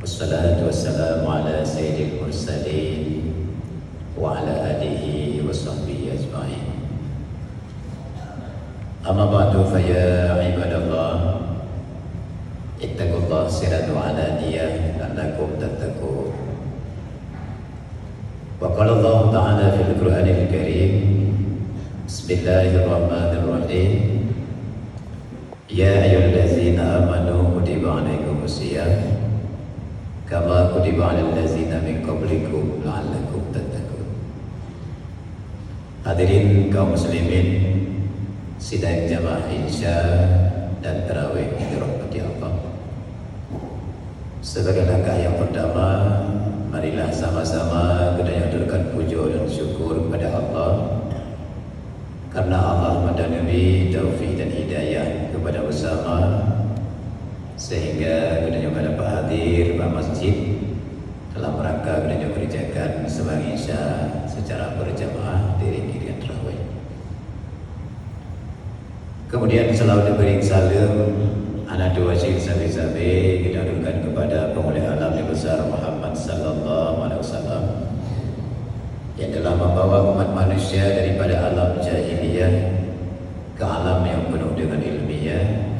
Wassalatu wassalamu ala sayyidil mursalin wa ala alihi wa sahbihi ajma'in. Amma ba'du fa ya ibadallah, ittaqullah sirran wa alaniyah la'allakum tattaqun. Wa qala Allah ta'ala fil Qur'anil Karim, Bismillahirrahmanirrahim. Ya ayyuhallazina amanu kutiba alaikumus shiyam kama kutiba alal ladzina min qablikum la'allakum tattaqun. Hadirin kaum muslimin sidang jamaah Isya dan tarawih yang dirahmati Allah. Sebagai langkah yang pertama, marilah sama-sama kita haturkan puji dan syukur kepada Allah, karena Allah mendanuri taufik dan hidayah kepada bersama, sehingga kita juga dapat hadir di masjid dalam rangka kita juga kerjakan sembahyang Isya secara berjamaah diiringi tarawih. Kemudian selalu diberi salam anak dua syekh sabi-sabi kita haturkan kepada pemulia alam yang besar Muhammad sallallahu alaihi wasallam, yang telah membawa umat manusia daripada alam jahiliyah ke alam yang penuh dengan ilmiah,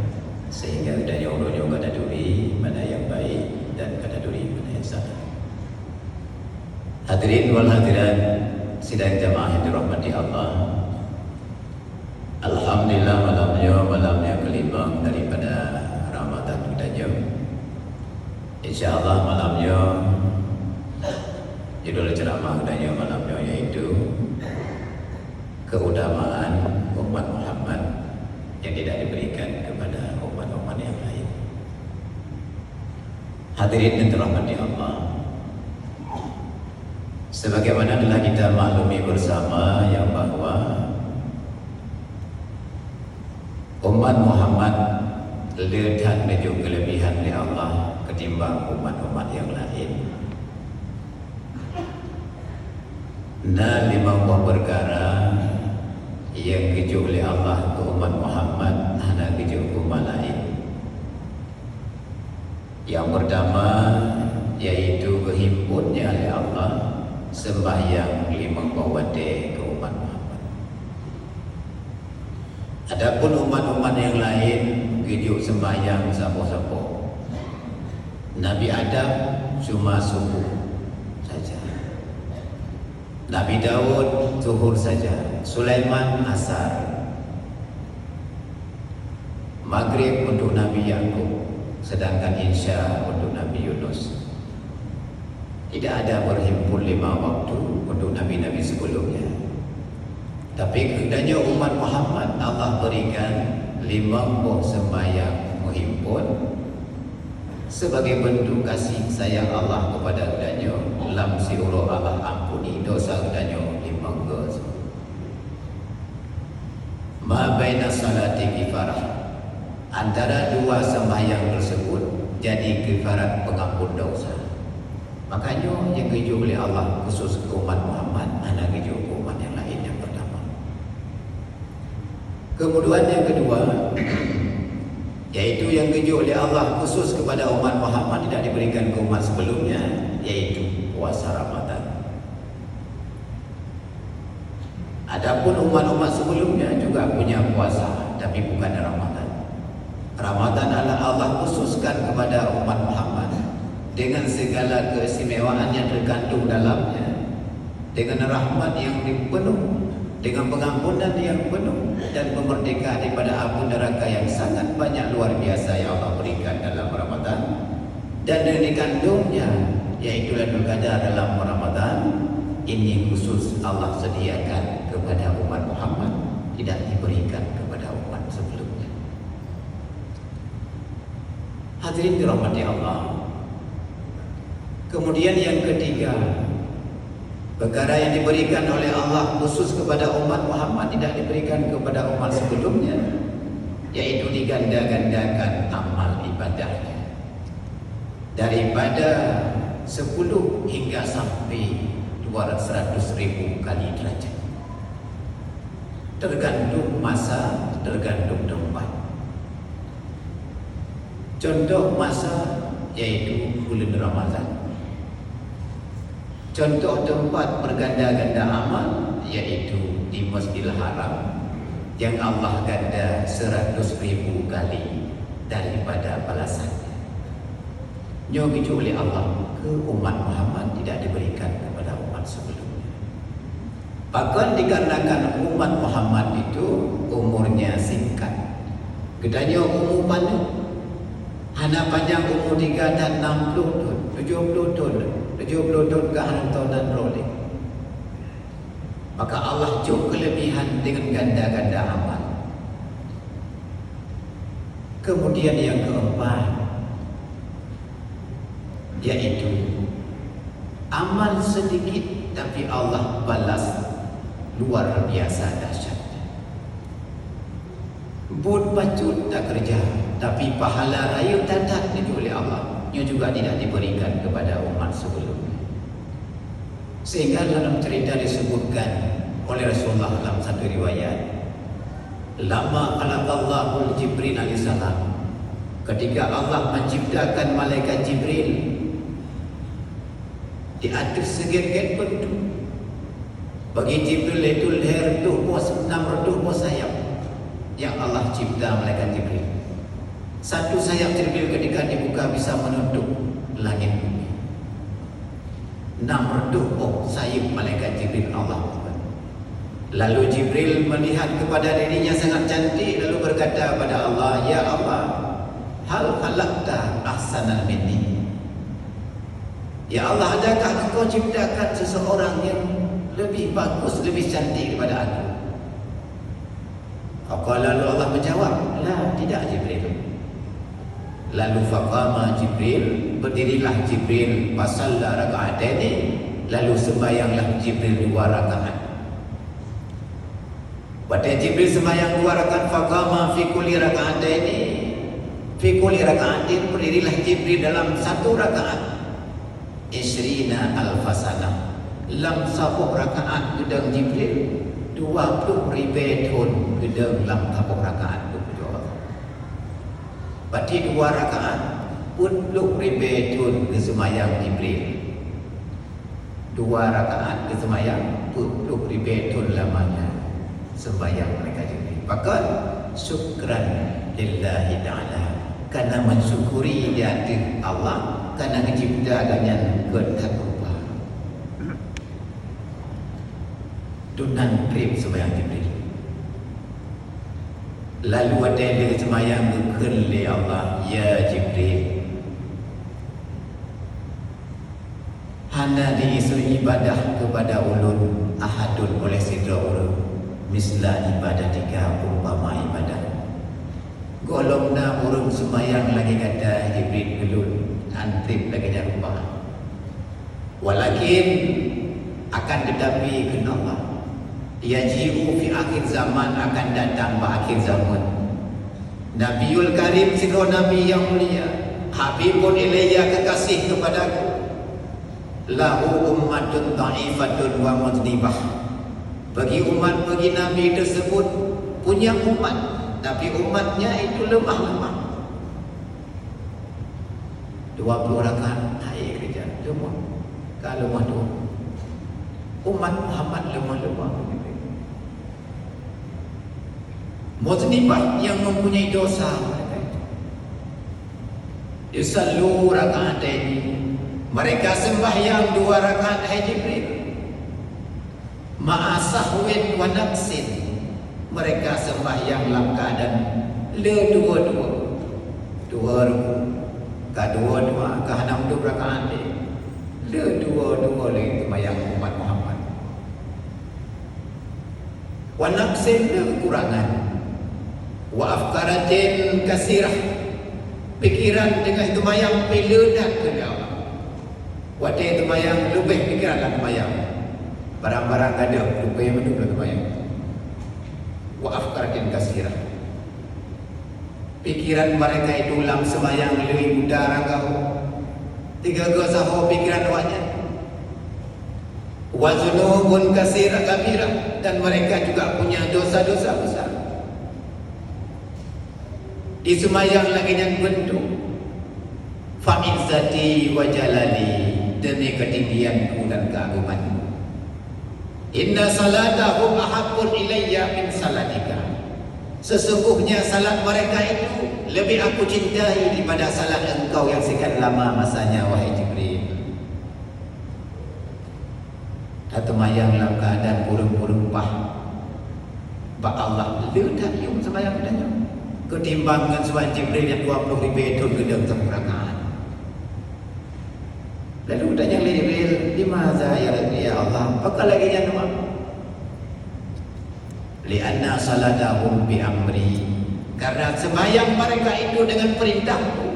sehingga adanya ulun kata duri mana yang baik dan kata duri mana yang salah. Hadirin wal hadirat sidang jamaah yang dirahmati Allah, alhamdulillah malamnya kelima daripada Ramadan kita. InsyaAllah malamnya judul ceramah kita malamnya yaitu keutamaan umat Muhammad yang tidak diberikan kepada umat-umat yang lain. Hadirin yang dirahmati Allah, sebagaimana telah kita maklumi bersama yang bahwa umat Muhammad letak menuju kelebihan dari Allah ketimbang umat-umat yang lain. Nah, 5 buah perkara yang keju oleh Allah ke umat Muhammad hanya keju umat lain. Yang pertama yaitu kehimpunnya oleh Allah sembahyang 5 waktu ke umat Muhammad. Adapun umat-umat yang lain keju sembahyang sapo-sapo. Nabi Adam cuma subuh saja, Nabi Daud zuhur saja, Sulaiman asar, maghrib untuk Nabi Yakub, sedangkan Isya untuk Nabi Yunus. Tidak ada berhimpun 5 waktu untuk Nabi-Nabi sebelumnya. Tapi kehendaknya umat Muhammad Allah berikan 5 buah sembahyang menghimpun sebagai bentuk kasih sayang Allah kepada kehendaknya. Lam siuro Allah ampuni dosa kehendaknya 5 ges. Ma baina salati kifarah, antara 2 sembahyang tersebut jadi kifarat pengampun dosa. Makanya yang keju oleh Allah khusus ke umat Muhammad, anak keju umat yang lain yang pertama. Kemudian yang kedua yaitu yang keju oleh Allah khusus kepada umat Muhammad tidak diberikan ke umat sebelumnya, yaitu puasa Ramadan. Adapun umat-umat sebelumnya juga punya puasa, tapi bukan Ramadan. Ramadan adalah Allah khususkan kepada umat Muhammad dengan segala keistimewaan yang terkandung dalamnya, dengan rahmat yang penuh, dengan pengampunan yang penuh, dan kemerdekaan daripada api neraka yang sangat banyak luar biasa yang Allah berikan dalam Ramadan. Dan yang dikandungnya yaitu Lailatul Qadar dalam Ramadan ini khusus Allah sediakan kepada umat Muhammad, tidak diberikan kepada umat sebelumnya. Hadirin dirahmati Allah. Kemudian yang ketiga, perkara yang diberikan oleh Allah khusus kepada umat Muhammad tidak diberikan kepada umat sebelumnya, yaitu diganda-gandakan amal ibadahnya daripada 10 hingga sampai 200.000 kali derajat, tergantung masa, tergantung tempat. Contoh masa yaitu bulan Ramadan. Contoh tempat berganda-ganda amal yaitu di Masjidil Haram yang Allah ganda 100.000 kali daripada balasannya. Nyogi oleh Allah ke umat Muhammad tidak diberikan kepada umat sebelumnya. Bahkan dikarenakan umat Muhammad itu umurnya singkat. Gedanya umur mana? Hanya panjang umur 3 dan 60 tahun, 70 tahun. 70 tahun ke hantaran rolling. Maka Allah jauh kelebihan dengan ganda-ganda amal. Kemudian yang keempat, yaitu amal sedikit tapi Allah balas luar biasa dahsyatnya. Buat bacut tak kerja, tapi pahala raya dadat oleh Allah juga tidak diberikan kepada umat sebelumnya. Sehingga dalam cerita disebutkan oleh Rasulullah dalam satu riwayat, lama khalaqallahu Jibril alaihissalam, ketika Allah menciptakan malaikat Jibril di atas seget-get bentuk, bagi Jibril itu leher tu 6 sayap yang Allah cipta malaikat Jibril. Satu sayap Jibril ketika dibuka bisa menutup langit bumi. 6 sayap malaikat Jibril Allah. Lalu Jibril melihat kepada dirinya sangat cantik, lalu berkata kepada Allah, ya Allah, hal khalaqta ahsanan minni. Ya Allah, adakah Engkau ciptakan seseorang yang lebih bagus, lebih cantik daripada aku? Lalu Allah menjawab, la, tidak Jibril. Lalu faqama Jibril, berdirilah Jibril, fasalla raka'ataini, lalu sembahyanglah Jibril 2 rakaat. Pada Jibril sembahyang 2 rakaat, faqama fi kulli raka'ataini, fi kulli raka'atin, berdirilah Jibril dalam 1 rakaat 20 alfasana. Dalam 1 rakaat gedang Jibril 20,000 tahun gedang dalam 1 rakaat. Berarti 2 rakaat 40,000 tahun kesemayang Jibril. 2 rakaat kesemayang 40,000 tahun lamanya sembahyang mereka Jibril. Maka syukran lillahi ta'ala, karena mensyukuri hati Allah karena menciptakannya ketakwa. Tunan trip sembahyang Jibril. Lalu ada yang semayang berkeli Allah, ya Jibril, hana diisu ibadah kepada ulun ahadun oleh sidra ulun misla ibadah 3 umpama ibadah. Golongna urun semayang lagi kata Jibril ulun antrip lagi darubah. Walakin akan tetapi kena Allah, yaji'u fi akhir zaman, akan datang pada akhir zaman. Nabiul Karim, sidro Nabi yang mulia, Habibun ilayya, kekasih kepadaku, lahu ummatun ta'ifatun wa mudnibah. Bagi umat, bagi Nabi tersebut punya umat, tapi umatnya itu lemah-lemah. 20 rakaat hai kerja lemah. Kalau lemah tu umat Muhammad lemah-lemah. Mudnibah, yang mempunyai dosa mereka itu. Yusallu raka'ataini, mereka sembahyang 2 rakaat hai Jibril. Ma'asahwin wa naqsin, mereka sembahyang dalam keadaan dua-dua. 2 kedua-dua ke 60 rakaat dua-dua lagi sembahyang umat Muhammad. Wa naqsin, kekurangan. Wa afkaratin kasirah, pikiran dengan sembahyang peledak ke Allah. Waktu sembahyang lebih pikiran dalam sembahyang, barang-barang ada lupa yang betul dalam sembahyang. Wa afkaratin kasirah, pikiran mereka itu dalam sembahyang lebih mudah kau 3 sahabat pikiran awaknya. Wa zunubun kasirah kabirah, dan mereka juga punya dosa-dosa besar. Di sembahyang lagi yang bentuk fa'izzati wa jalali, demi ketinggianku dan keagunganku. Inna salatahum ahabbun ilayya min salatika, sesungguhnya salat mereka itu lebih aku cintai daripada salat engkau yang sekian lama masanya, wahai Jibril. Temayang dalam keadaan burung-burung pah Allah ledak yung semayang danyo ketimbangan suan Jibril yang 20,000 itu gedang temperangan. Lalu tanya Jibril, di mana ya Allah, apakah lagi yang nama? Lianna salatahum bi amri, karena semayang mereka itu dengan perintahku.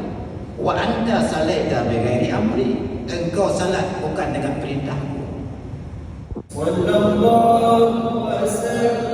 Wa anta salaita bi ghairi amri, engkau salat bukan dengan perintahku. Wallahu a'lam.